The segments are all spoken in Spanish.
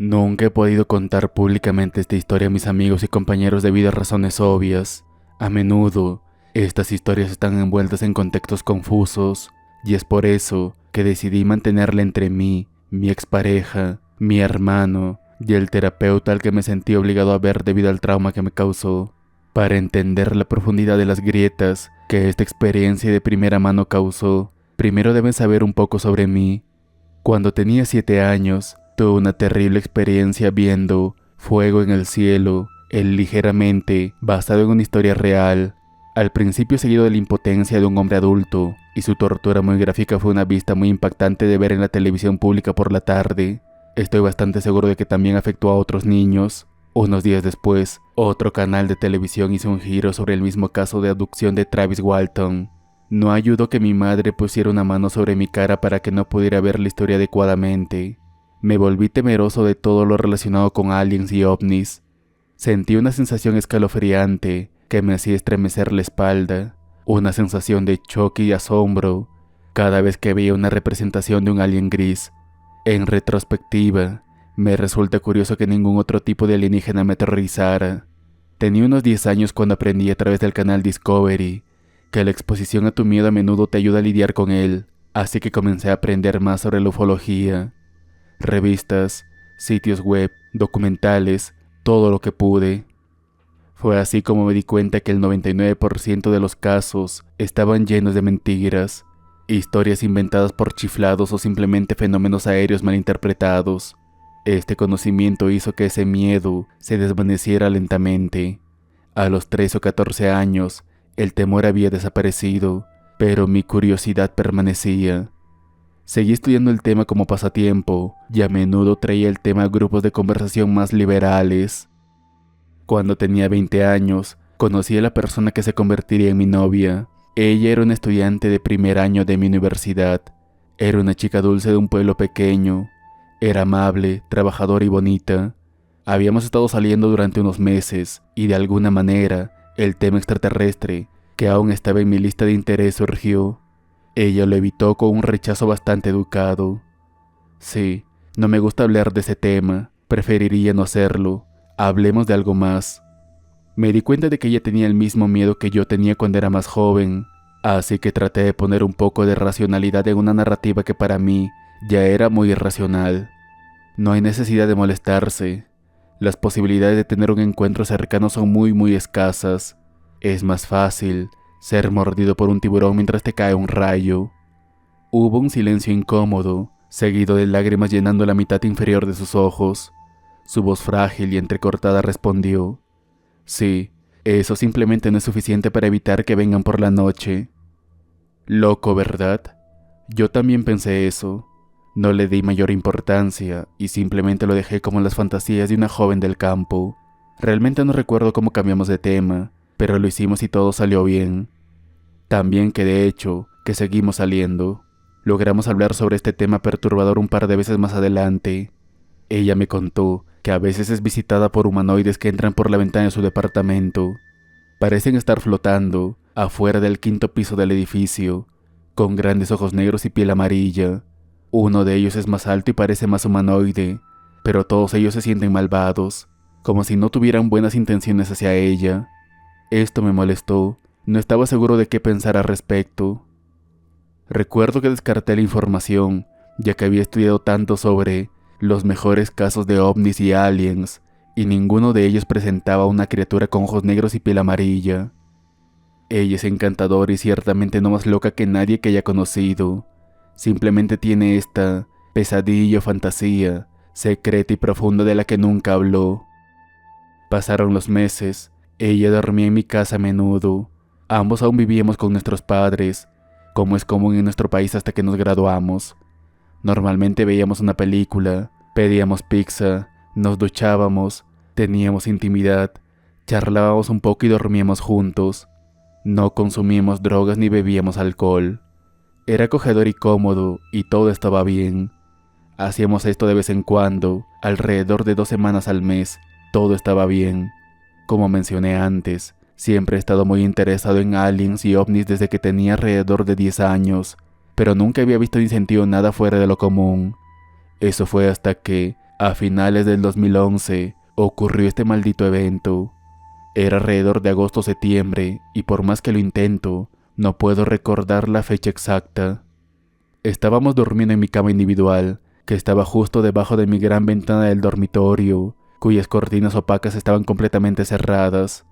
Nunca he podido contar públicamente esta historia a mis amigos y compañeros debido a razones obvias. A menudo, estas historias están envueltas en contextos confusos, y es por eso que decidí mantenerla entre mí, mi expareja, mi hermano y el terapeuta al que me sentí obligado a ver debido al trauma que me causó. Para entender la profundidad de las grietas que esta experiencia de primera mano causó, primero deben saber un poco sobre mí. Cuando tenía 7 años, tuve una terrible experiencia viendo Fuego en el cielo, el ligeramente basado en una historia real. Al principio seguido de la impotencia de un hombre adulto, y su tortura muy gráfica fue una vista muy impactante de ver en la televisión pública por la tarde. Estoy bastante seguro de que también afectó a otros niños. Unos días después, otro canal de televisión hizo un giro sobre el mismo caso de abducción de Travis Walton. No ayudó que mi madre pusiera una mano sobre mi cara para que no pudiera ver la historia adecuadamente. Me volví temeroso de todo lo relacionado con aliens y ovnis. Sentí una sensación escalofriante que me hacía estremecer la espalda, una sensación de choque y asombro cada vez que veía una representación de un alien gris. En retrospectiva, me resulta curioso que ningún otro tipo de alienígena me aterrorizara. Tenía unos 10 años cuando aprendí a través del canal Discovery que la exposición a tu miedo a menudo te ayuda a lidiar con él, así que comencé a aprender más sobre la ufología. Revistas, sitios web, documentales, todo lo que pude. Fue así como me di cuenta que el 99% de los casos estaban llenos de mentiras, historias inventadas por chiflados o simplemente fenómenos aéreos malinterpretados. Este conocimiento hizo que ese miedo se desvaneciera lentamente. A los 13 o 14 años, el temor había desaparecido, pero mi curiosidad permanecía. Seguí estudiando el tema como pasatiempo y a menudo traía el tema a grupos de conversación más liberales. Cuando tenía 20 años, conocí a la persona que se convertiría en mi novia. Ella era una estudiante de primer año de mi universidad. Era una chica dulce de un pueblo pequeño. Era amable, trabajadora y bonita. Habíamos estado saliendo durante unos meses y de alguna manera el tema extraterrestre, que aún estaba en mi lista de interés, surgió. Ella lo evitó con un rechazo bastante educado. Sí, no me gusta hablar de ese tema, preferiría no hacerlo. Hablemos de algo más. Me di cuenta de que ella tenía el mismo miedo que yo tenía cuando era más joven, así que traté de poner un poco de racionalidad en una narrativa que para mí ya era muy irracional. No hay necesidad de molestarse. Las posibilidades de tener un encuentro cercano son muy escasas. Es más fácil ser mordido por un tiburón mientras te cae un rayo. Hubo un silencio incómodo, seguido de lágrimas llenando la mitad inferior de sus ojos. Su voz frágil y entrecortada respondió: «Sí, eso simplemente no es suficiente para evitar que vengan por la noche». Loco, ¿verdad? Yo también pensé eso. No le di mayor importancia y simplemente lo dejé como las fantasías de una joven del campo. Realmente no recuerdo cómo cambiamos de tema, pero lo hicimos y todo salió bien. También que de hecho, que seguimos saliendo. Logramos hablar sobre este tema perturbador un par de veces más adelante. Ella me contó que a veces es visitada por humanoides que entran por la ventana de su departamento. Parecen estar flotando afuera del 5.º piso del edificio, con grandes ojos negros y piel amarilla. Uno de ellos es más alto y parece más humanoide, pero todos ellos se sienten malvados, como si no tuvieran buenas intenciones hacia ella. Esto me molestó, no estaba seguro de qué pensar al respecto. Recuerdo que descarté la información, ya que había estudiado tanto sobre los mejores casos de ovnis y aliens, y ninguno de ellos presentaba una criatura con ojos negros y piel amarilla. Ella es encantadora y ciertamente no más loca que nadie que haya conocido. Simplemente tiene esta pesadilla o fantasía secreta y profunda de la que nunca habló. Pasaron los meses, ella dormía en mi casa a menudo. Ambos aún vivíamos con nuestros padres, como es común en nuestro país hasta que nos graduamos. Normalmente veíamos una película, pedíamos pizza, nos duchábamos, teníamos intimidad, charlábamos un poco y dormíamos juntos. No consumíamos drogas ni bebíamos alcohol. Era acogedor y cómodo, y todo estaba bien. Hacíamos esto de vez en cuando, alrededor de 2 semanas al mes. Todo estaba bien. Como mencioné antes, siempre he estado muy interesado en aliens y ovnis desde que tenía alrededor de 10 años, pero nunca había visto ni sentido nada fuera de lo común. Eso fue hasta que, a finales del 2011, ocurrió este maldito evento. Era alrededor de agosto o septiembre, y por más que lo intento, no puedo recordar la fecha exacta. Estábamos durmiendo en mi cama individual, que estaba justo debajo de mi gran ventana del dormitorio, cuyas cortinas opacas estaban completamente cerradas.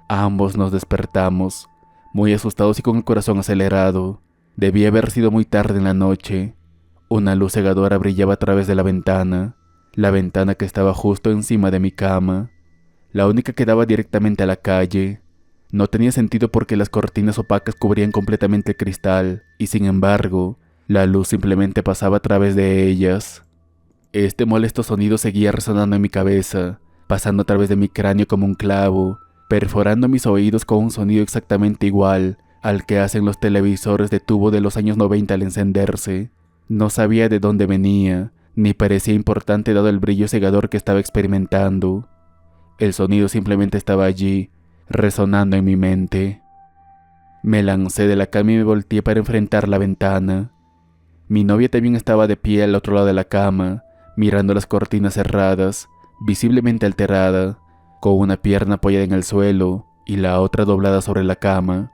Ambos nos despertamos, muy asustados y con el corazón acelerado. Debía haber sido muy tarde en la noche. Una luz cegadora brillaba a través de la ventana que estaba justo encima de mi cama, la única que daba directamente a la calle. No tenía sentido porque las cortinas opacas cubrían completamente el cristal, y sin embargo, la luz simplemente pasaba a través de ellas. Este molesto sonido seguía resonando en mi cabeza, pasando a través de mi cráneo como un clavo, perforando mis oídos con un sonido exactamente igual al que hacen los televisores de tubo de los años 90 al encenderse. No sabía de dónde venía, ni parecía importante dado el brillo cegador que estaba experimentando. El sonido simplemente estaba allí, resonando en mi mente. Me lancé de la cama y me volteé para enfrentar la ventana. Mi novia también estaba de pie al otro lado de la cama, mirando las cortinas cerradas, visiblemente alterada, con una pierna apoyada en el suelo y la otra doblada sobre la cama.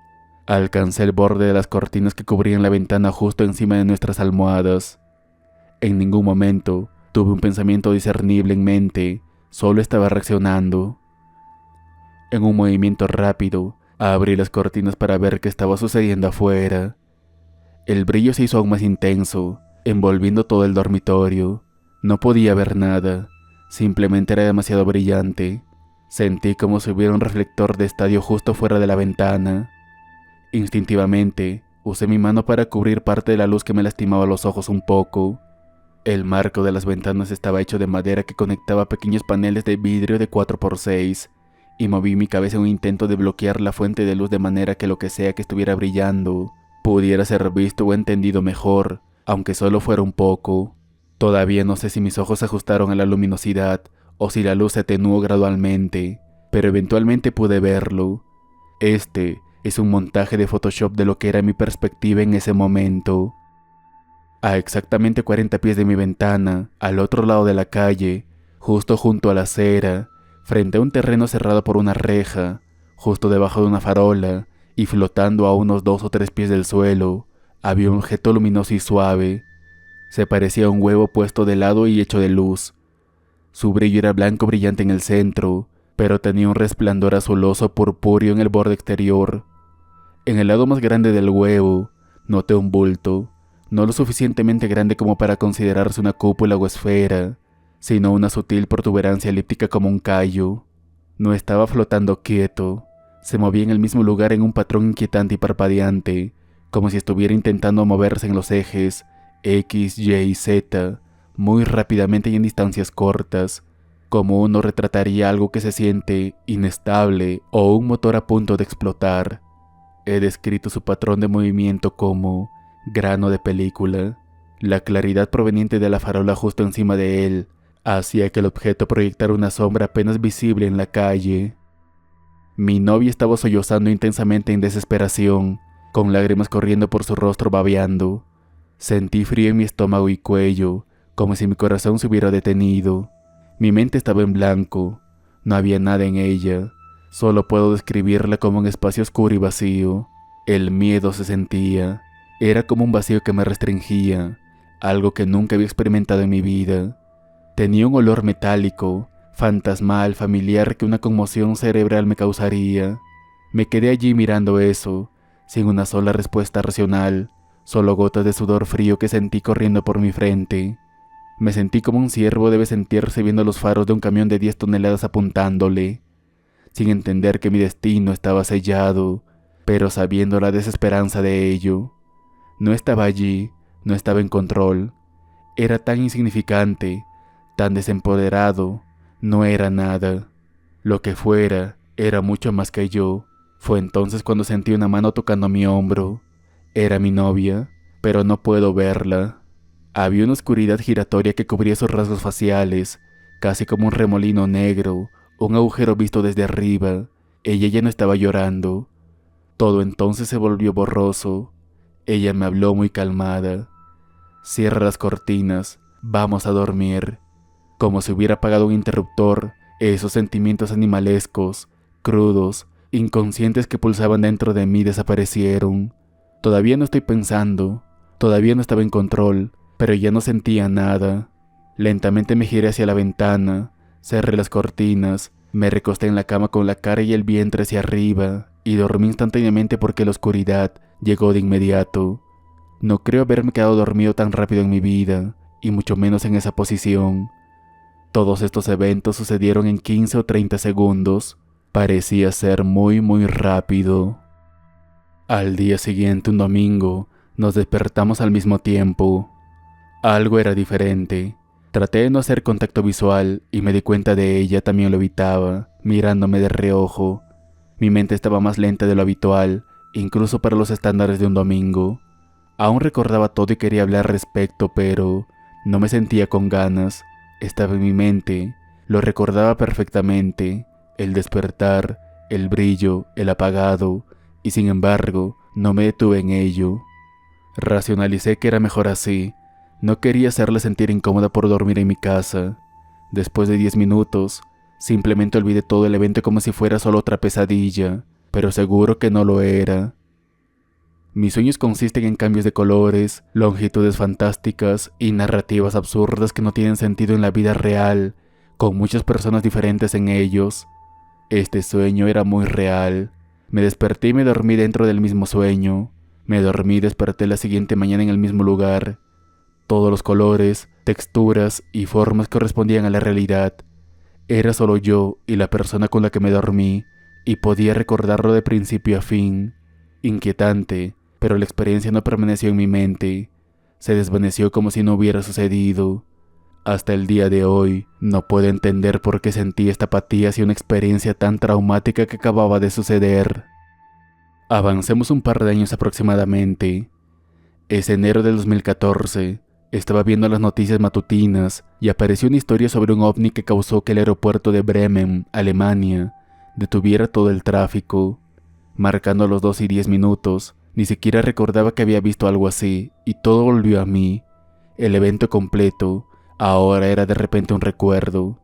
Alcancé el borde de las cortinas que cubrían la ventana justo encima de nuestras almohadas. En ningún momento tuve un pensamiento discernible en mente, solo estaba reaccionando. En un movimiento rápido, abrí las cortinas para ver qué estaba sucediendo afuera. El brillo se hizo aún más intenso, envolviendo todo el dormitorio. No podía ver nada, simplemente era demasiado brillante. Sentí como si hubiera un reflector de estadio justo fuera de la ventana. Instintivamente, usé mi mano para cubrir parte de la luz que me lastimaba los ojos un poco. El marco de las ventanas estaba hecho de madera que conectaba pequeños paneles de vidrio de 4x6, y moví mi cabeza en un intento de bloquear la fuente de luz de manera que lo que sea que estuviera brillando pudiera ser visto o entendido mejor, aunque solo fuera un poco. Todavía no sé si mis ojos se ajustaron a la luminosidad o si la luz se atenuó gradualmente, pero eventualmente pude verlo. Este es un montaje de Photoshop de lo que era mi perspectiva en ese momento. A exactamente 40 pies de mi ventana, al otro lado de la calle, justo junto a la acera, frente a un terreno cerrado por una reja, justo debajo de una farola y flotando a unos 2 o 3 pies del suelo, había un objeto luminoso y suave. Se parecía a un huevo puesto de lado y hecho de luz. Su brillo era blanco brillante en el centro, pero tenía un resplandor azuloso purpúreo en el borde exterior. En el lado más grande del huevo, noté un bulto, no lo suficientemente grande como para considerarse una cúpula o esfera, sino una sutil protuberancia elíptica como un callo. No estaba flotando quieto, se movía en el mismo lugar en un patrón inquietante y parpadeante, como si estuviera intentando moverse en los ejes X, Y y Z, muy rápidamente y en distancias cortas, como uno retrataría algo que se siente inestable o un motor a punto de explotar. He descrito su patrón de movimiento como grano de película. La claridad proveniente de la farola justo encima de él hacía que el objeto proyectara una sombra apenas visible en la calle. Mi novia estaba sollozando intensamente en desesperación, con lágrimas corriendo por su rostro babeando. Sentí frío en mi estómago y cuello, como si mi corazón se hubiera detenido. Mi mente estaba en blanco, no había nada en ella. Solo puedo describirla como un espacio oscuro y vacío. El miedo se sentía. Era como un vacío que me restringía, algo que nunca había experimentado en mi vida. Tenía un olor metálico, fantasmal, familiar que una conmoción cerebral me causaría. Me quedé allí mirando eso, sin una sola respuesta racional, solo gotas de sudor frío que sentí corriendo por mi frente. Me sentí como un ciervo debe sentirse viendo los faros de un camión de 10 toneladas apuntándole, sin entender que mi destino estaba sellado, pero sabiendo la desesperanza de ello. No estaba allí, no estaba en control. Era tan insignificante, tan desempoderado, no era nada. Lo que fuera, era mucho más que yo. Fue entonces cuando sentí una mano tocando mi hombro. Era mi novia, pero no puedo verla. Había una oscuridad giratoria que cubría sus rasgos faciales, casi como un remolino negro, un agujero visto desde arriba. Ella ya no estaba llorando. Todo entonces se volvió borroso. Ella me habló muy calmada. Cierra las cortinas, vamos a dormir. Como si hubiera apagado un interruptor, esos sentimientos animalescos, crudos, inconscientes que pulsaban dentro de mí desaparecieron. Todavía no estoy pensando, todavía no estaba en control, pero ya no sentía nada. Lentamente me giré hacia la ventana, cerré las cortinas, me recosté en la cama con la cara y el vientre hacia arriba y dormí instantáneamente porque la oscuridad llegó de inmediato. No creo haberme quedado dormido tan rápido en mi vida, y mucho menos en esa posición. Todos estos eventos sucedieron en 15 o 30 segundos. Parecía ser muy rápido. Al día siguiente, un domingo, nos despertamos al mismo tiempo. Algo era diferente. Traté de no hacer contacto visual y me di cuenta de ella también lo evitaba, mirándome de reojo. Mi mente estaba más lenta de lo habitual, incluso para los estándares de un domingo. Aún recordaba todo y quería hablar al respecto, pero no me sentía con ganas. Estaba en mi mente, lo recordaba perfectamente, el despertar, el brillo, el apagado, y sin embargo, no me detuve en ello. Racionalicé que era mejor así. No quería hacerla sentir incómoda por dormir en mi casa. Después de 10 minutos, simplemente olvidé todo el evento como si fuera solo otra pesadilla, pero seguro que no lo era. Mis sueños consisten en cambios de colores, longitudes fantásticas y narrativas absurdas que no tienen sentido en la vida real, con muchas personas diferentes en ellos. Este sueño era muy real. Me desperté y me dormí dentro del mismo sueño. Me dormí y desperté la siguiente mañana en el mismo lugar. Todos los colores, texturas y formas correspondían a la realidad. Era solo yo y la persona con la que me dormí, y podía recordarlo de principio a fin. Inquietante, pero la experiencia no permaneció en mi mente. Se desvaneció como si no hubiera sucedido. Hasta el día de hoy, no puedo entender por qué sentí esta apatía hacia una experiencia tan traumática que acababa de suceder. Avancemos un par de años aproximadamente. Es enero del 2014. Estaba viendo las noticias matutinas y apareció una historia sobre un ovni que causó que el aeropuerto de Bremen, Alemania, detuviera todo el tráfico. Marcando los 2:10, ni siquiera recordaba que había visto algo así, y todo volvió a mí. El evento completo, ahora era de repente un recuerdo.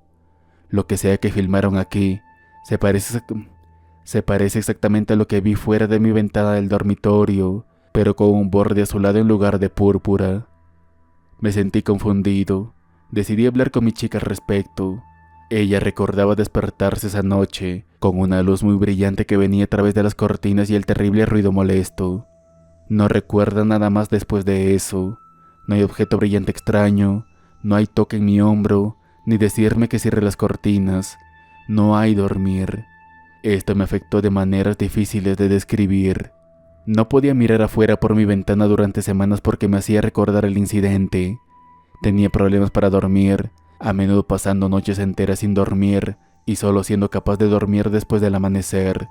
Lo que sea que filmaron aquí, se parece exactamente a lo que vi fuera de mi ventana del dormitorio, pero con un borde azulado en lugar de púrpura. Me sentí confundido. Decidí hablar con mi chica al respecto. Ella recordaba despertarse esa noche con una luz muy brillante que venía a través de las cortinas y el terrible ruido molesto. No recuerda nada más después de eso. No hay objeto brillante extraño, no hay toque en mi hombro, ni decirme que cierre las cortinas. No hay dormir. Esto me afectó de maneras difíciles de describir. No podía mirar afuera por mi ventana durante semanas porque me hacía recordar el incidente. Tenía problemas para dormir, a menudo pasando noches enteras sin dormir y solo siendo capaz de dormir después del amanecer.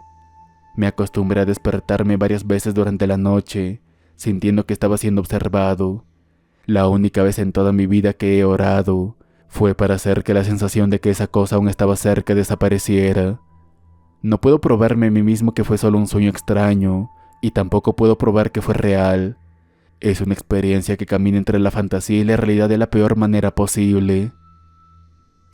Me acostumbré a despertarme varias veces durante la noche, sintiendo que estaba siendo observado. La única vez en toda mi vida que he orado fue para hacer que la sensación de que esa cosa aún estaba cerca desapareciera. No puedo probarme a mí mismo que fue solo un sueño extraño, y tampoco puedo probar que fue real. Es una experiencia que camina entre la fantasía y la realidad de la peor manera posible.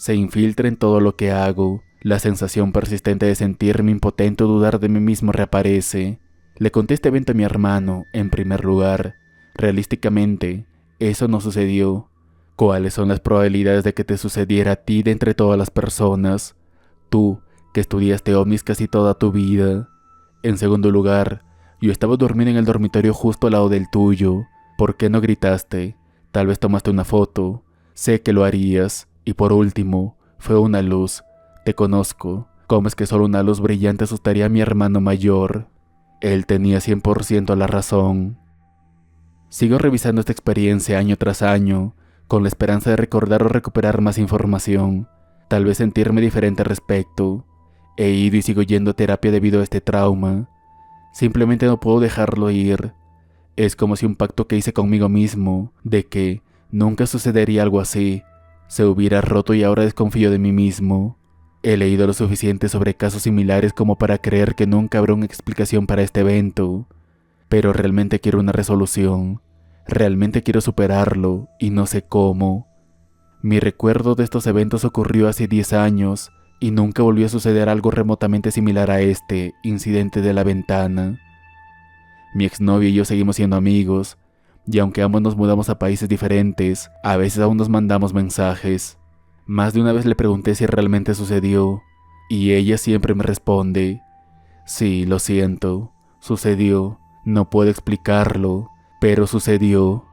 Se infiltra en todo lo que hago. La sensación persistente de sentirme impotente o dudar de mí mismo reaparece. Le conté este evento a mi hermano, en primer lugar. Realísticamente, eso no sucedió. ¿Cuáles son las probabilidades de que te sucediera a ti de entre todas las personas? Tú, que estudiaste ovnis casi toda tu vida. En segundo lugar, yo estaba durmiendo en el dormitorio justo al lado del tuyo. ¿Por qué no gritaste? Tal vez tomaste una foto. Sé que lo harías. Y por último, fue una luz. Te conozco. ¿Cómo es que solo una luz brillante asustaría a mi hermano mayor? Él tenía 100% la razón. Sigo revisando esta experiencia año tras año, con la esperanza de recordar o recuperar más información, tal vez sentirme diferente al respecto. He ido y sigo yendo a terapia debido a este trauma. Simplemente no puedo dejarlo ir. Es como si un pacto que hice conmigo mismo, de que nunca sucedería algo así, se hubiera roto y ahora desconfío de mí mismo. He leído lo suficiente sobre casos similares como para creer que nunca habrá una explicación para este evento, pero realmente quiero una resolución. Realmente quiero superarlo y no sé cómo. Mi recuerdo de estos eventos ocurrió hace 10 años y nunca volvió a suceder algo remotamente similar a este incidente de la ventana. Mi exnovio y yo seguimos siendo amigos, y aunque ambos nos mudamos a países diferentes, a veces aún nos mandamos mensajes. Más de una vez le pregunté si realmente sucedió, y ella siempre me responde: sí, lo siento, sucedió, no puedo explicarlo, pero sucedió.